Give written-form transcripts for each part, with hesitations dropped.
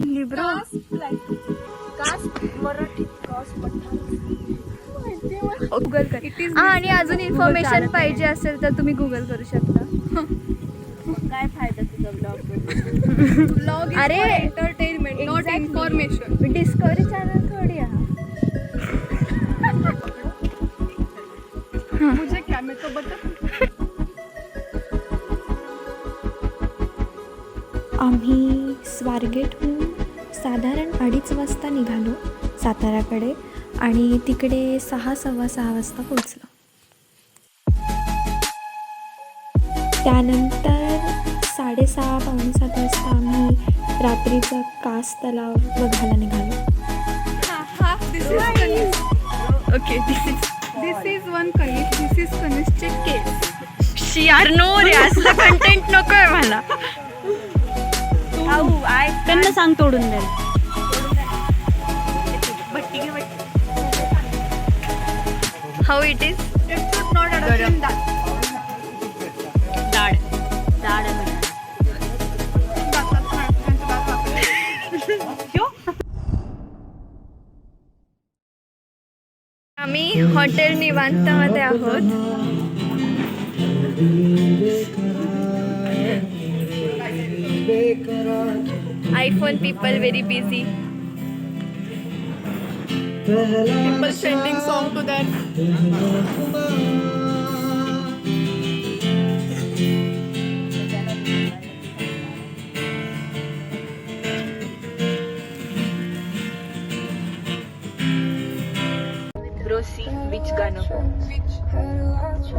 Libre Google कर. आणि अजून इन्फॉर्मेशन पाहिजे असेल तर तुम्ही गुगल करू शकता. काय फायदा तुझा ब्लॉग? अरे entertainment not information. Discovery channel थोडी आहे. मुझे क्या मैं तो बता. आम्ही स्वारगेटहून साधारण 2:30 वाजता निघालो साताऱ्याकडे आणि तिकडे 6:15 वाजता पोचलो. त्यानंतर 6:30-7 वाजता आम्ही रात्रीचं कास तलाव बघायला निघालो. Okay this is one Kanish. This is कनिषचे केस. यार नो रे, असलं कंटेंट नकोय मला. त्यांना सांग तोडून द्या. How it is. डाळ डाळ आम्ही हॉटेल निवांतमध्ये आहोत. IPhone people very busy. people sending song to that. Bro, see which गाणं?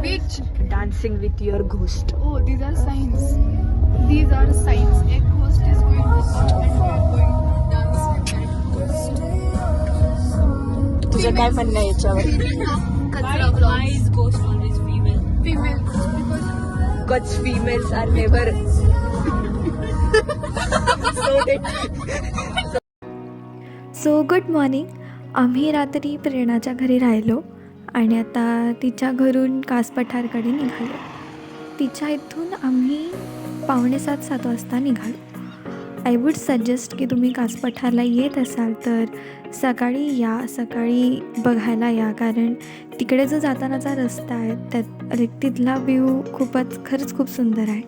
Which? Dancing with your ghost. Oh, these are signs. These are signs. A ghost is going to come and we are going to dance with that ghost. तुझं काय म्हणणं आहे याच्यावर? Why is ghost always female? Female ghost because Because females are never. So good morning. आम्ही रात्री प्रेरणाच्या घरी राहिलो आणि आता तिच्या घरून कास पठारकडे निघालो. तिच्या इथून आम्ही 6:45-7 वाजता निघालो. आय वूड सजेस्ट की तुम्ही कास पठारला येत असाल तर सकाळी बघायला या, कारण तिकडे जो जातानाचा रस्ता आहे त्यात तिथला व्ह्यू खरंच खूप सुंदर आहे.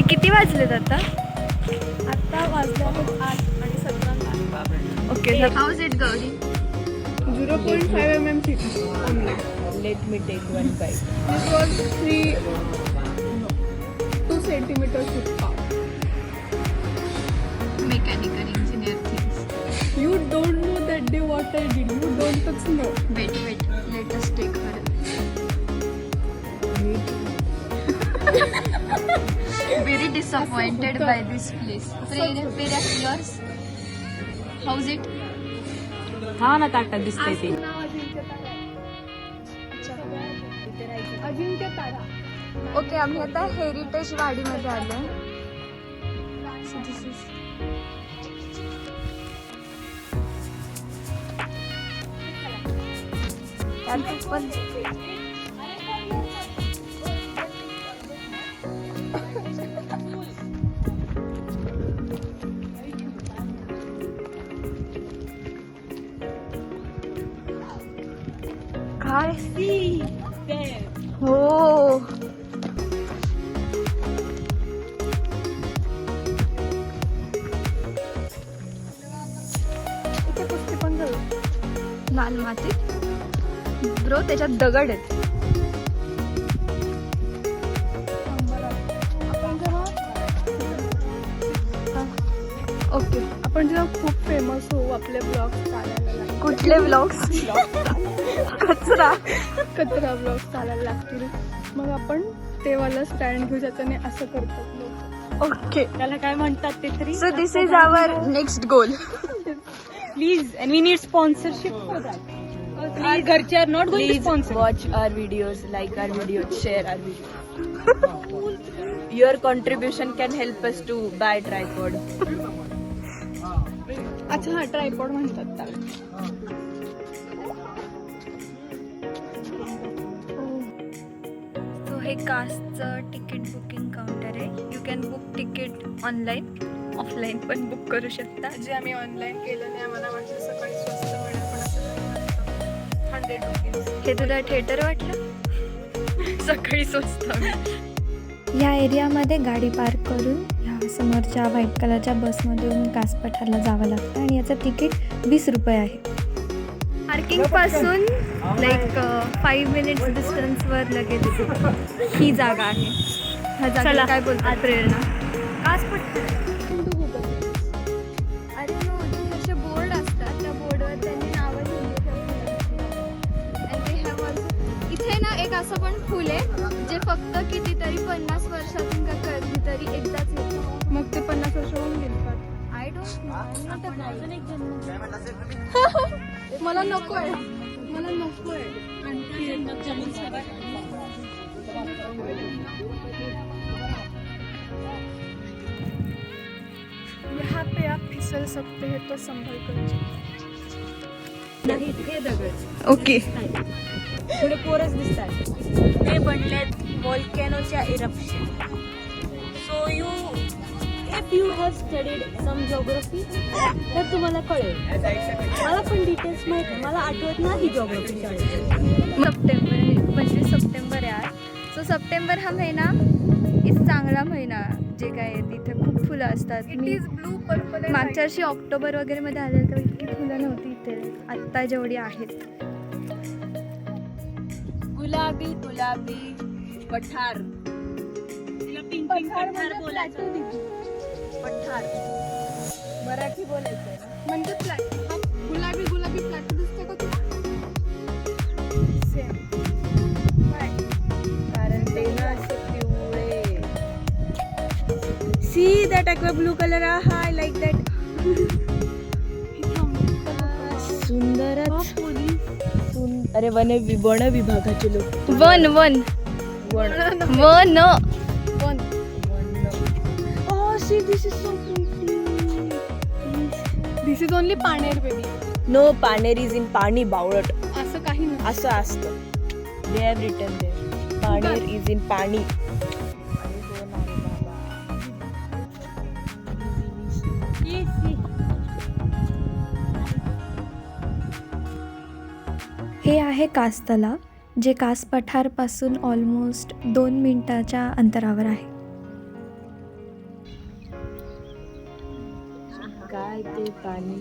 किती वाजलेत आता? वाजले 8:17. Okay. House it Gauri? 0.5 mm thick omelette. Let me take one bite. This was 2 centimeters thick pav. Mechanical engineer things. You don't know that day what I did. You don't know. Wait. Let us take her. Very disappointed by this place. Preya, yours? How's it? हा ना ताटात दिसतंय ते. अजिंक्य तारा. Okay, आम्ही आता heritage वाडीमध्ये आलोय. पण काय हो. लाल माती ब्रो, त्याच्यात दगड आहेत. ओके, आपण जेव्हा खूप फेमस होऊ आपले ब्लॉग्स चालायला लागतील. कुठले व्लॉग्स? कचरा ब्लॉग्स चालायला लागतील, मग आपण ते वाला स्टँड घेऊ ज्याच्याने असं करतात लोक. ओके, त्याला काय म्हणतात ते तरी. So this is our next goal. Please, and we need sponsorship for that. our घरचे are not going to Please sponsor. watch our videos, like our videos, share our videos. Your contribution can help us to buy tripod. अच्छा हा tripod म्हणतात त्याला. So हे कास्टचं ticket booking counter आहे. You can book ticket online, offline पण book करू शकता. जे आम्ही ऑनलाईन केलं नाही आम्हाला वाटलं सकाळी स्वस्त मिळेल पण असं काही नसतं. 100 रुपीज. हे तुला थिएटर वाटलं? सकाळी स्वस्त. या एरियामध्ये गाडी पार्क करून ह्या समोरच्या व्हाईट कलरच्या बसमधून कास पठारला जावं लागतं आणि याचं तिकीट 20 रुपये आहे. पार्किंग पासून लाईक 5 मिनिट्स डिस्टन्सवर लगेच ही जागा आहे. ह्या जागा काय बोलतात प्रेरणा? कास पठार. अरे नो, असे बोर्ड असतात त्या बोर्डवर त्यांनी नावं लिहिली. इथे ना एक असं पण फुल आहे जे फक्त कितीतरी 50 वर्षातून का कधीतरी एकदाच येतं. मग ते 50 वर्ष होऊन गेले. आय डोंट मला नकोय, मला नकोय. यहाँ पे आप फिसल सकते हैं तो संभल कर. नाही हे दगड ओके. पुढे पोरच दिसतात. ते बनलेत व्हॉल्कॅनोच्या eruption. So if you have studied some geography तर तुम्हाला कळेल. मला पण डिटेल्स माहित आहे, मला आठवत नाही जिओग्राफी शाळेत. सप्टेंबर 25 सप्टेंबर आहे आज. सो सप्टेंबर हा महिना इस चांगला महिना जे काय आहे तिथे खूप फुलं असतात. It is blue purple. मागच्या वर्षी ऑक्टोबर वगैरे मध्ये आले तर इतकी फुलं नव्हती इथे. आत्ता जेवढी आहेत. गुलाबी गुलाबी पठार. पठार बोलायचं. पठार मराठी बोलायचं. म्हणजे फ्लॅट. गुलाबी गुलाबी फ्लॅट दिसते का तुला? सेम. कारण ते ना असे पिवळे. See that aqua blue colour. I like that. सुंदरच. अरे वन विभागाचे लोक. वन वन वन. Oh, see, this is so pretty. This is only पाणेर बेबी. No, पानेर इज इन पाणी बावळट. असं काही नाही. असं असतं. They have written there. पानेर इज इन पाणी. हे आहे कास तलाव, जे कास पठारपासून ऑलमोस्ट 2 मिनिटाच्या अंतरावर आहे. काय ते पाणी,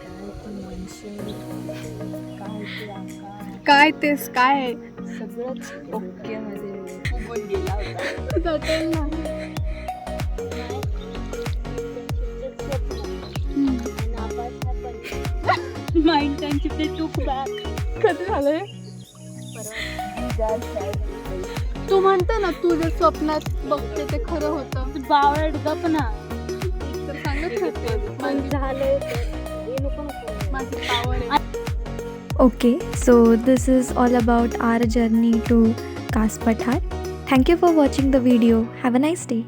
काय ते माणसं, काय ते आकाश, काय तेच काय सगळंच ओके मध्ये उभं गेला होता. जटेल नाही. Mind त्यांची ते took back. कधी झालंय? तू म्हणते ना तू जे स्वप्नात बघते ते खरं होतं. बावळट गप ना. तर सांगत होते पण झालंय माझी पावर आहे. Okay, so this is all about our journey to Kas Pathar. Thank you for watching the video. Have a nice day.